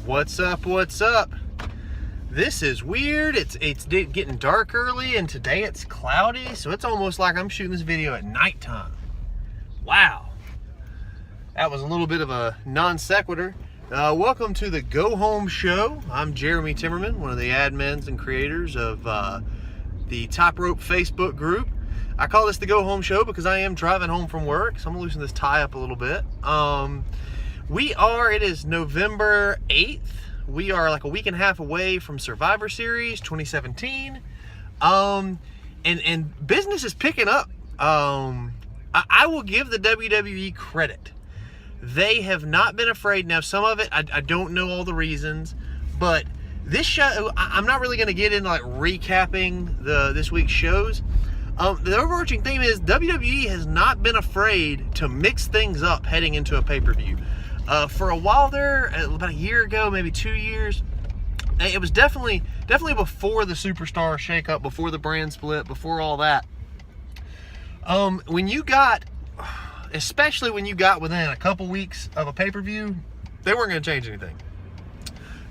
What's up? What's up? This is weird. It's getting dark early, and today it's cloudy, so it's almost like I'm shooting this video at nighttime. Wow. That was a little bit of a non sequitur. Welcome to the Go Home Show. I'm Jeremy Timmerman, one of the admins and creators of the Top Rope Facebook group. I call this the Go Home Show because I am driving home from work, so I'm gonna loosen this tie up a little bit. It is November 8th. We are like a week and a half away from Survivor Series 2017. And business is picking up. I will give the WWE credit. They have not been afraid. Now, some of it, I don't know all the reasons, but this show, I'm not really going to get into like recapping this week's shows. The overarching theme is WWE has not been afraid to mix things up heading into a pay-per-view. For a while there, about a year ago, maybe 2 years, it was definitely before the superstar shakeup, before the brand split, before all that. Especially when you got within a couple weeks of a pay-per-view, they weren't going to change anything.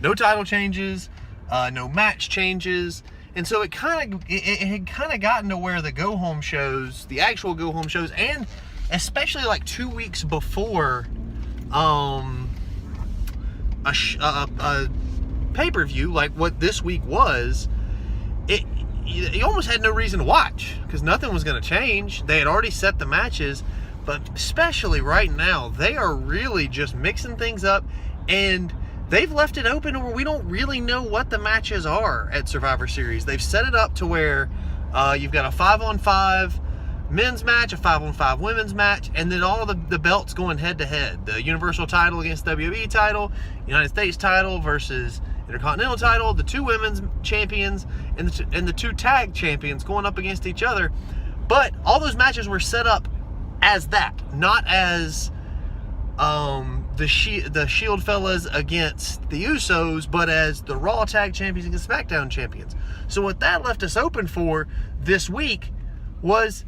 No title changes, no match changes. And so it had kind of gotten to where the go-home shows, the actual go-home shows, and especially like 2 weeks before a pay-per-view, like what this week was, you almost had no reason to watch because nothing was going to change. They had already set the matches, but especially right now, they are really just mixing things up, and they've left it open where we don't really know what the matches are at Survivor Series. They've set it up to where you've got a 5-on-5 men's match, a 5-on-5 women's match, and then all the belts going head-to-head. The Universal title against WWE title, United States title versus Intercontinental title, the two women's champions, and the two tag champions going up against each other. But all those matches were set up as that, not as the Shield fellas against the Usos, but as the Raw tag champions against SmackDown champions. So what that left us open for this week was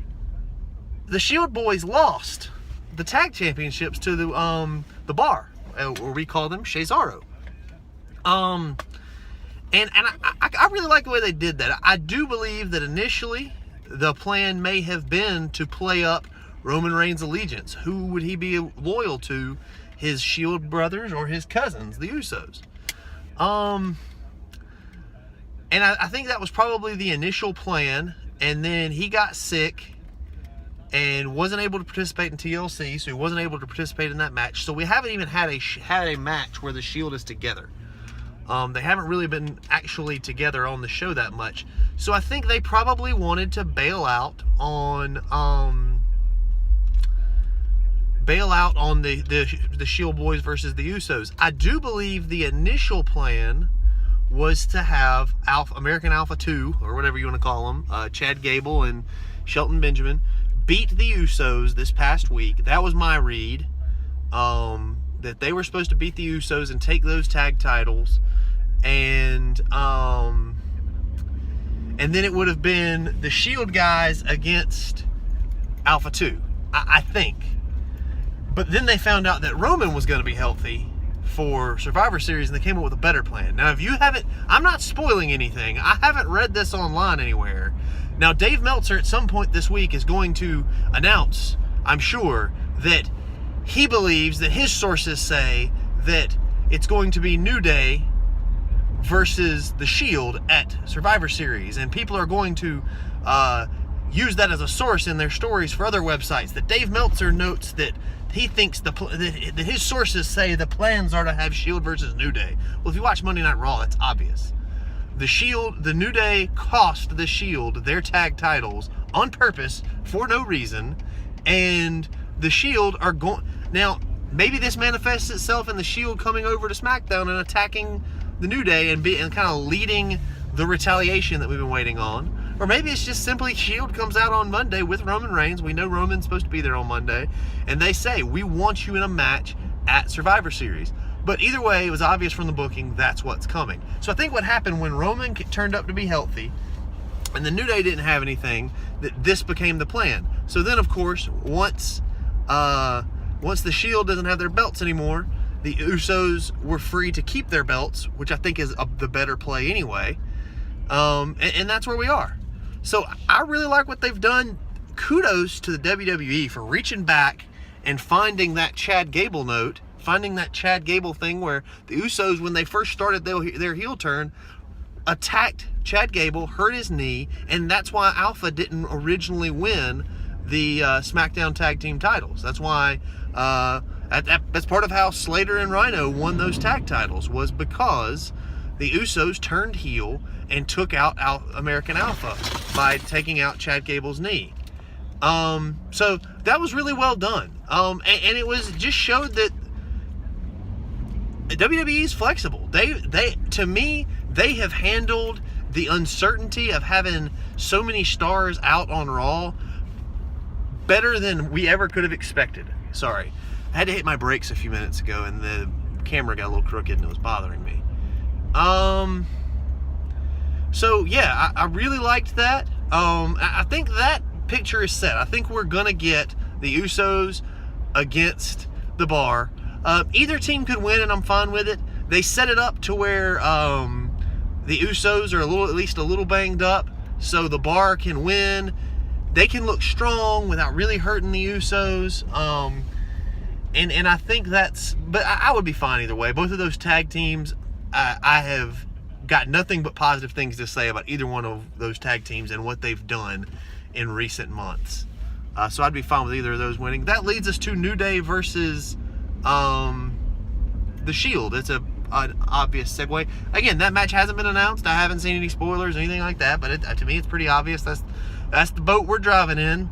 the Shield boys lost the tag championships to the Bar, or we call them Cesaro. And I really like the way they did that. I do believe that initially the plan may have been to play up Roman Reigns' allegiance. Who would he be loyal to? His Shield brothers or his cousins, the Usos? And I think that was probably the initial plan. And then he got sick and wasn't able to participate in TLC, so he wasn't able to participate in that match. So we haven't even had a match where the Shield is together. They haven't really been actually together on the show that much. So I think they probably wanted to bail out on the Shield boys versus the Usos. I do believe the initial plan was to have American Alpha 2, or whatever you want to call them, Chad Gable and Shelton Benjamin, beat the Usos this past week. That was my read, that they were supposed to beat the Usos and take those tag titles, and then it would have been the Shield guys against Alpha 2, I think. But then they found out that Roman was going to be healthy for Survivor Series, and they came up with a better plan. Now, if you haven't, I'm not spoiling anything. I haven't read this online anywhere. Now, Dave Meltzer at some point this week is going to announce, I'm sure, that he believes that his sources say that it's going to be New Day versus the Shield at Survivor Series, and people are going to use that as a source in their stories for other websites. That Dave Meltzer notes that he thinks that his sources say the plans are to have Shield versus New Day. Well, if you watch Monday Night Raw, that's obvious. The New Day cost the Shield their tag titles on purpose for no reason, and the Shield are going. Now, maybe this manifests itself in the Shield coming over to SmackDown and attacking the New Day and kind of leading the retaliation that we've been waiting on. Or maybe it's just simply Shield comes out on Monday with Roman Reigns. We know Roman's supposed to be there on Monday. And they say, we want you in a match at Survivor Series. But either way, it was obvious from the booking, that's what's coming. So I think what happened when Roman turned up to be healthy, and the New Day didn't have anything, that this became the plan. So then, of course, once the Shield doesn't have their belts anymore, The Usos were free to keep their belts, which I think is the better play anyway. And that's where we are. So I really like what they've done. Kudos to the WWE for reaching back and finding that Chad Gable note, finding that Chad Gable thing where the Usos, when they first started their heel turn, attacked Chad Gable, hurt his knee, and that's why Alpha didn't originally win the SmackDown Tag Team titles. That's why that's part of how Slater and Rhino won those tag titles, was because the Usos turned heel and took out American Alpha by taking out Chad Gable's knee. So that was really well done. And it was just showed that WWE is flexible. To me, they have handled the uncertainty of having so many stars out on Raw better than we ever could have expected. Sorry. I had to hit my brakes a few minutes ago and the camera got a little crooked and it was bothering me. So yeah, I really liked that. I think that picture is set. I think we're gonna get the Usos against the Bar. Either team could win and I'm fine with it. They set it up to where the Usos are at least a little banged up, so the Bar can win. They can look strong without really hurting the Usos. And I think but I would be fine either way. Both of those tag teams, I have got nothing but positive things to say about either one of those tag teams and what they've done in recent months. So I'd be fine with either of those winning. That leads us to New Day versus The Shield. It's an obvious segue. Again, that match hasn't been announced. I haven't seen any spoilers or anything like that, but to me it's pretty obvious. That's the boat we're driving in.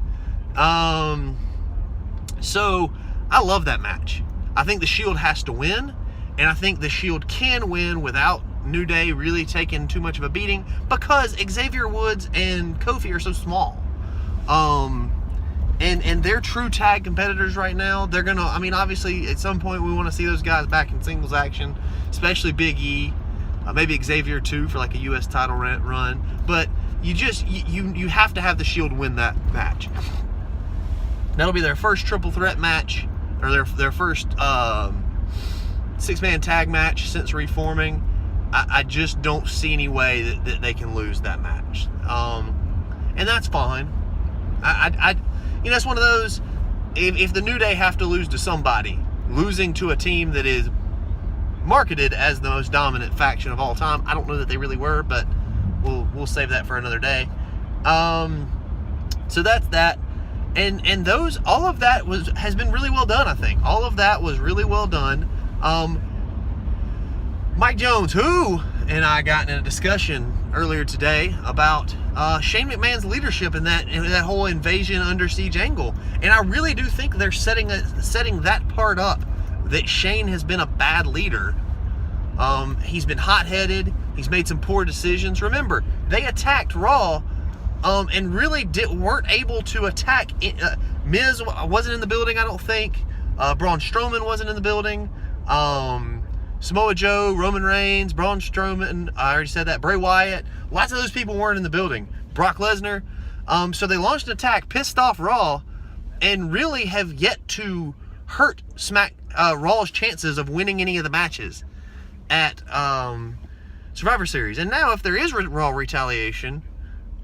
So I love that match. I think the Shield has to win, and I think the Shield can win without New Day really taking too much of a beating, because Xavier Woods and Kofi are so small. And they're true tag competitors right now. They're gonna, obviously at some point we want to see those guys back in singles action, especially Big E, maybe Xavier too for like a US title run. But you have to have the Shield win that match. That'll be their first triple threat match, or their first 6-man tag match since reforming. I just don't see any way that they can lose that match. And that's fine. It's one of those, if the New Day have to lose to somebody, losing to a team that is marketed as the most dominant faction of all time, I don't know that they really were, but we'll save that for another day. So that's that. And all of that has been really well done, I think. All of that was really well done. Mike Jones, and I got in a discussion earlier today about Shane McMahon's leadership in that whole invasion under siege angle. And I really do think they're setting that part up, that Shane has been a bad leader. He's been hot-headed. He's made some poor decisions. Remember, they attacked Raw and really weren't able to attack. Miz wasn't in the building, I don't think. Braun Strowman wasn't in the building. Samoa Joe, Roman Reigns, Braun Strowman, I already said that, Bray Wyatt. Lots of those people weren't in the building. Brock Lesnar. So they launched an attack, pissed off Raw, and really have yet to hurt Raw's chances of winning any of the matches at Survivor Series. And now if there is Raw retaliation,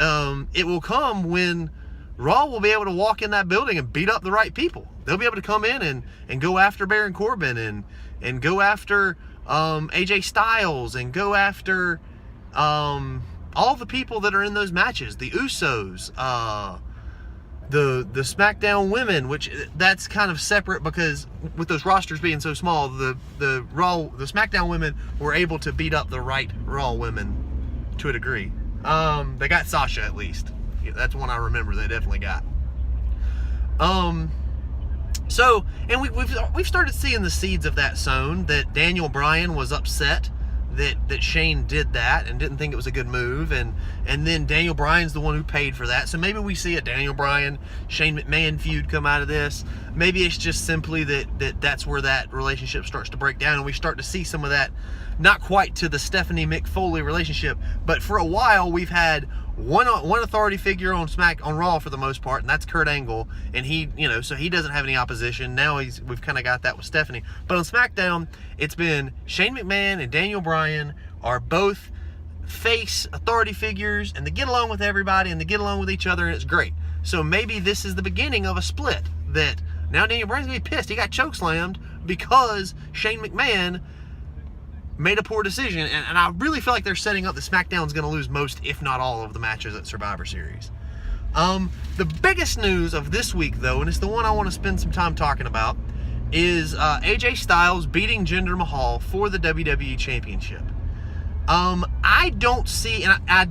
it will come when Raw will be able to walk in that building and beat up the right people. They'll be able to come in and go after Baron Corbin and go after AJ Styles and go after all the people that are in those matches. The Usos, the SmackDown women, which that's kind of separate because with those rosters being so small, the SmackDown women were able to beat up the right Raw women to a degree. They got Sasha at least. Yeah, that's one I remember they definitely got. So, and we've started seeing the seeds of that sown, that Daniel Bryan was upset that Shane did that and didn't think it was a good move, and then Daniel Bryan's the one who paid for that. So maybe we see a Daniel Bryan, Shane McMahon feud come out of this. Maybe it's just simply that's where that relationship starts to break down, and we start to see some of that, not quite to the Stephanie McFoley relationship, but for a while we've had one authority figure on Raw for the most part, and that's Kurt Angle, and he, so he doesn't have any opposition. Now we've kind of got that with Stephanie. But on SmackDown, it's been Shane McMahon and Daniel Bryan are both face authority figures, and they get along with everybody, and they get along with each other, and it's great. So maybe this is the beginning of a split, that now Daniel Bryan's going to be pissed. He got chokeslammed because Shane McMahon made a poor decision, and I really feel like they're setting up that SmackDown's going to lose most, if not all, of the matches at Survivor Series. The biggest news of this week, though, and it's the one I want to spend some time talking about, is AJ Styles beating Jinder Mahal for the WWE Championship. I don't see, and I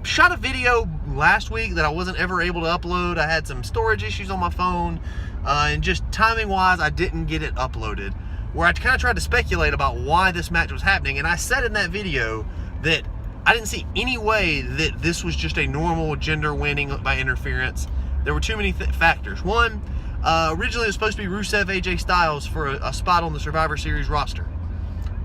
shot a video last week that I wasn't ever able to upload. I had some storage issues on my phone, and just timing-wise, I didn't get it uploaded, where I kind of tried to speculate about why this match was happening. And I said in that video that I didn't see any way that this was just a normal Jinder winning by interference. There were too many factors. One, originally it was supposed to be Rusev AJ Styles for a spot on the Survivor Series roster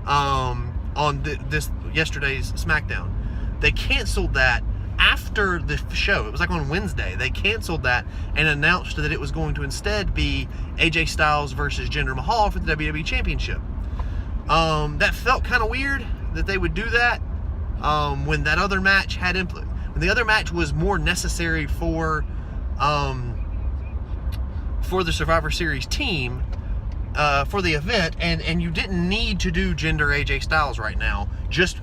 on this yesterday's SmackDown. They canceled that after the show. It was like on Wednesday. They canceled that and announced that it was going to instead be AJ Styles versus Jinder Mahal for the WWE Championship. That felt kind of weird that they would do that when that other match had when the other match was more necessary for the Survivor Series team, for the event, and you didn't need to do Jinder AJ Styles right now, just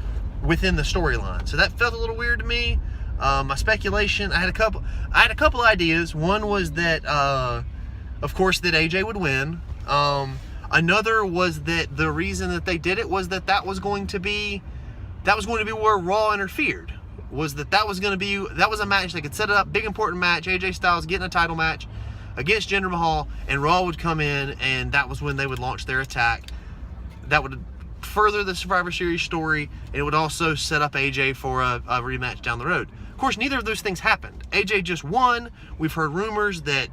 within the storyline. So that felt a little weird to me. My speculation, I had a couple ideas. One was that, of course, that AJ would win. Another was that the reason that they did it was that was going to be where Raw interfered. That was a match they could set it up, big important match, AJ Styles getting a title match against Jinder Mahal, and Raw would come in, and that was when they would launch their attack. That would further the Survivor Series story, and it would also set up AJ for a rematch down the road. Of course, neither of those things happened. AJ just won. We've heard rumors that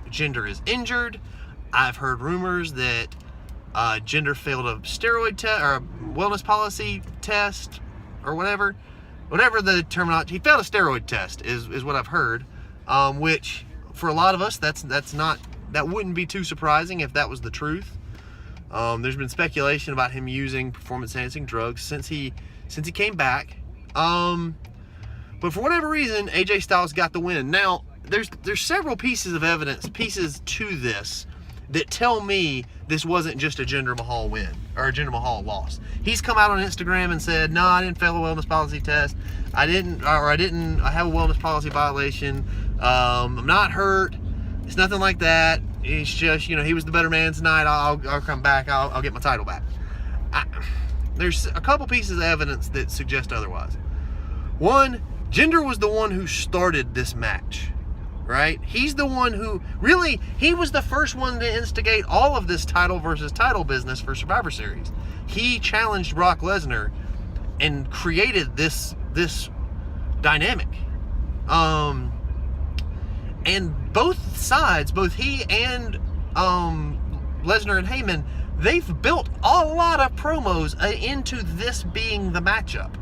Jinder is injured. I've heard rumors that Jinder failed a steroid test or a wellness policy test or whatever the terminology. He failed a steroid test is what I've heard, which for a lot of us that wouldn't be too surprising if that was the truth. There's been speculation about him using performance-enhancing drugs since he came back. But for whatever reason, AJ Styles got the win. Now, there's several pieces of evidence, to this, that tell me this wasn't just a Jinder Mahal win, or a Jinder Mahal loss. He's come out on Instagram and said, no, I didn't fail a wellness policy test. I have a wellness policy violation. I'm not hurt. It's nothing like that. It's just, he was the better man tonight. I'll come back. I'll get my title back. There's a couple pieces of evidence that suggest otherwise. One, Jinder was the one who started this match, right? He's the one who, really, he was the first one to instigate all of this title versus title business for Survivor Series. He challenged Brock Lesnar and created this dynamic. And both sides, both he and Lesnar and Heyman, they've built a lot of promos into this being the matchup.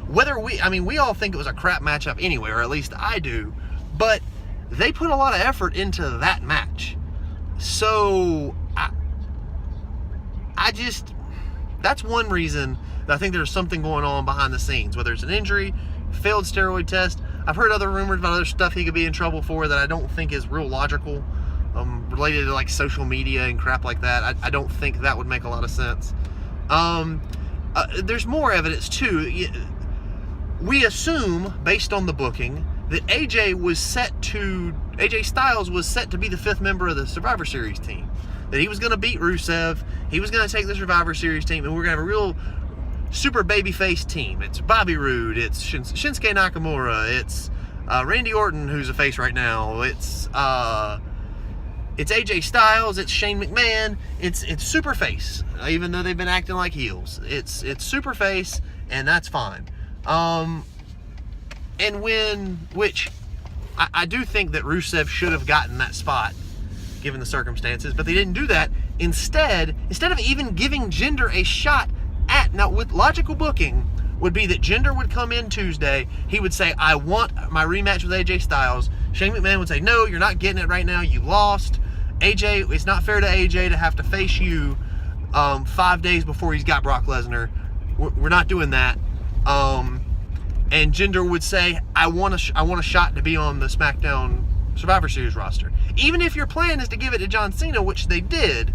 We all think it was a crap matchup anyway, or at least I do, but they put a lot of effort into that match. So, that's one reason that I think there's something going on behind the scenes, whether it's an injury, failed steroid test. I've heard other rumors about other stuff he could be in trouble for that I don't think is real logical, related to like social media and crap like that. I don't think that would make a lot of sense. There's more evidence too. We assume, based on the booking, that AJ Styles was set to be the 5th member of the Survivor Series team. That he was going to beat Rusev, he was going to take the Survivor Series team, and we're going to have a real super babyface team. It's Bobby Roode, it's Shinsuke Nakamura, it's Randy Orton, who's a face right now, it's AJ Styles, it's Shane McMahon, it's super face, even though they've been acting like heels. It's super face, and that's fine. I do think that Rusev should have gotten that spot, given the circumstances, but they didn't do that. Instead of even giving Jinder a shot now with logical booking, would be that Jinder would come in Tuesday. He would say, I want my rematch with AJ Styles. Shane McMahon would say, no, you're not getting it right now. You lost. AJ, it's not fair to AJ to have to face you 5 days before he's got Brock Lesnar. We're not doing that. And Jinder would say, I want a shot to be on the SmackDown Survivor Series roster. Even if your plan is to give it to John Cena, which they did,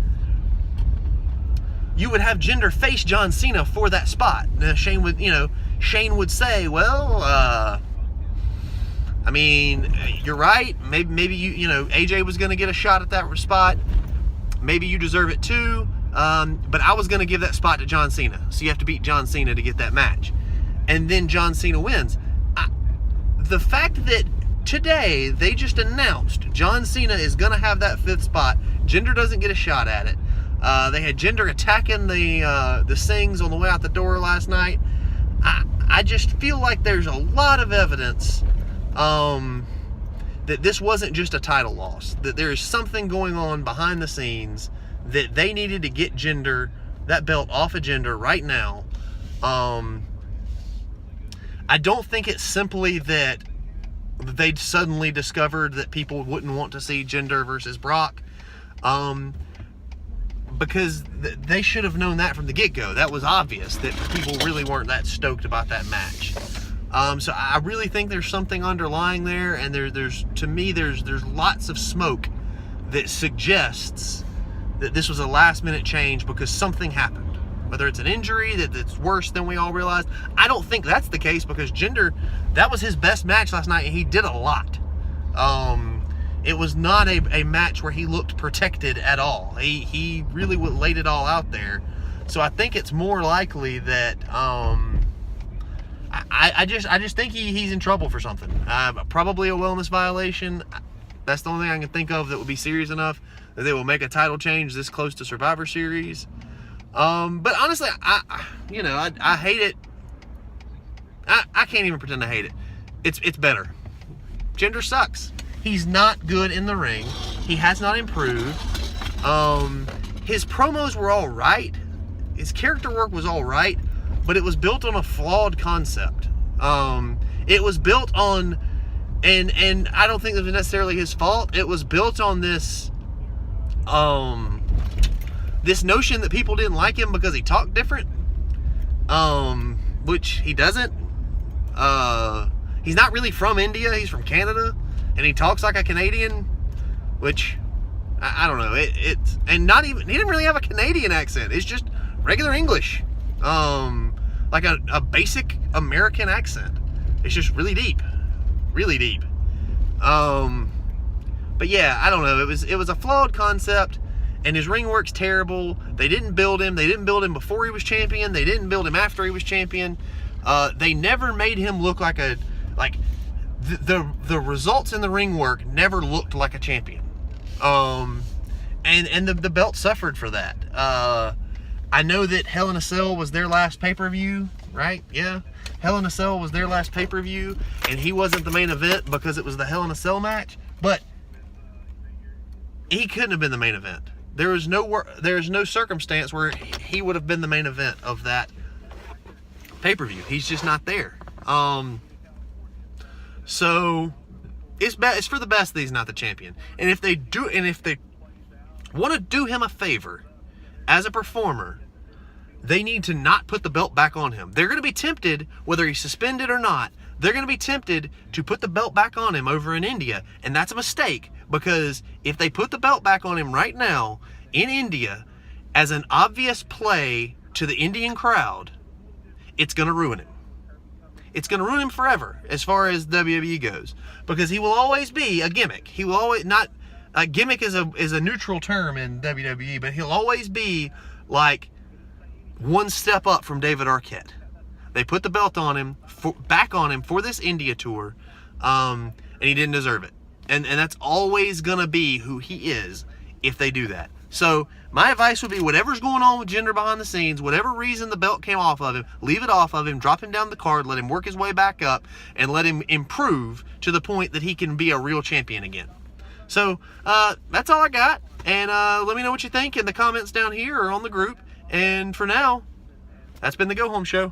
you would have Jinder face John Cena for that spot. Now, Shane would say, well, I mean, you're right. Maybe AJ was going to get a shot at that spot. Maybe you deserve it too. But I was going to give that spot to John Cena. So you have to beat John Cena to get that match. And then John Cena wins. The fact that today they just announced John Cena is going to have that 5th spot, Jinder doesn't get a shot at it. They had Jinder attacking the Sings on the way out the door last night. I just feel like there's a lot of evidence that this wasn't just a title loss. That there is something going on behind the scenes that they needed to get that belt off of Jinder right now. I don't think it's simply that they'd suddenly discovered that people wouldn't want to see Jinder versus Brock. Because they should have known that from the get-go. That was obvious that people really weren't that stoked about that match. So I really think there's something underlying there, and there's lots of smoke that suggests that this was a last-minute change because something happened. Whether it's an injury that's worse than we all realized. I don't think that's the case because Jinder, that was his best match last night, and he did a lot. It was not a match where he looked protected at all. He really laid it all out there. So I think it's more likely that I just think he's in trouble for something. Probably a wellness violation. That's the only thing I can think of that would be serious enough that they will make a title change this close to Survivor Series. But honestly, I hate it. I can't even pretend to hate it. It's better. Jinder sucks. He's not good in the ring. He has not improved. His promos were all right. His character work was all right, but it was built on a flawed concept. It was built on, and I don't think it was necessarily his fault. It was built on this notion that people didn't like him because he talked different, which he doesn't. He's not really from India. He's from Canada, and he talks like a Canadian, which I don't know. And not even, he didn't really have a Canadian accent. It's just regular English, like a basic American accent. It's just really deep, really deep. But yeah, I don't know. It was a flawed concept. And his ring work's terrible. They didn't build him. They didn't build him before he was champion. They didn't build him after he was champion. They never made him look like the results in the ring work never looked like a champion. And the belt suffered for that. I know that Hell in a Cell was their last pay-per-view, right? Yeah. Hell in a Cell was their last pay-per-view, and he wasn't the main event because it was the Hell in a Cell match, but he couldn't have been the main event. There is no circumstance where he would have been the main event of that pay-per-view. He's just not there. So it's for the best that he's not the champion. And if they want to do him a favor as a performer, they need to not put the belt back on him. They're going to be tempted, whether he's suspended or not, they're going to be tempted to put the belt back on him over in India. And that's a mistake, because if they put the belt back on him right now in India as an obvious play to the Indian crowd, it's going to ruin him. It's going to ruin him forever as far as WWE goes, because he will always be a gimmick. He will always not, gimmick is a neutral term in WWE, but he'll always be like one step up from David Arquette. They put the belt on him, back on him for this India tour, and he didn't deserve it. And that's always going to be who he is if they do that. So my advice would be, whatever's going on with Jinder behind the scenes, whatever reason the belt came off of him, leave it off of him, drop him down the card, let him work his way back up, and let him improve to the point that he can be a real champion again. So that's all I got. And let me know what you think in the comments down here or on the group. And for now, that's been the Go Home Show.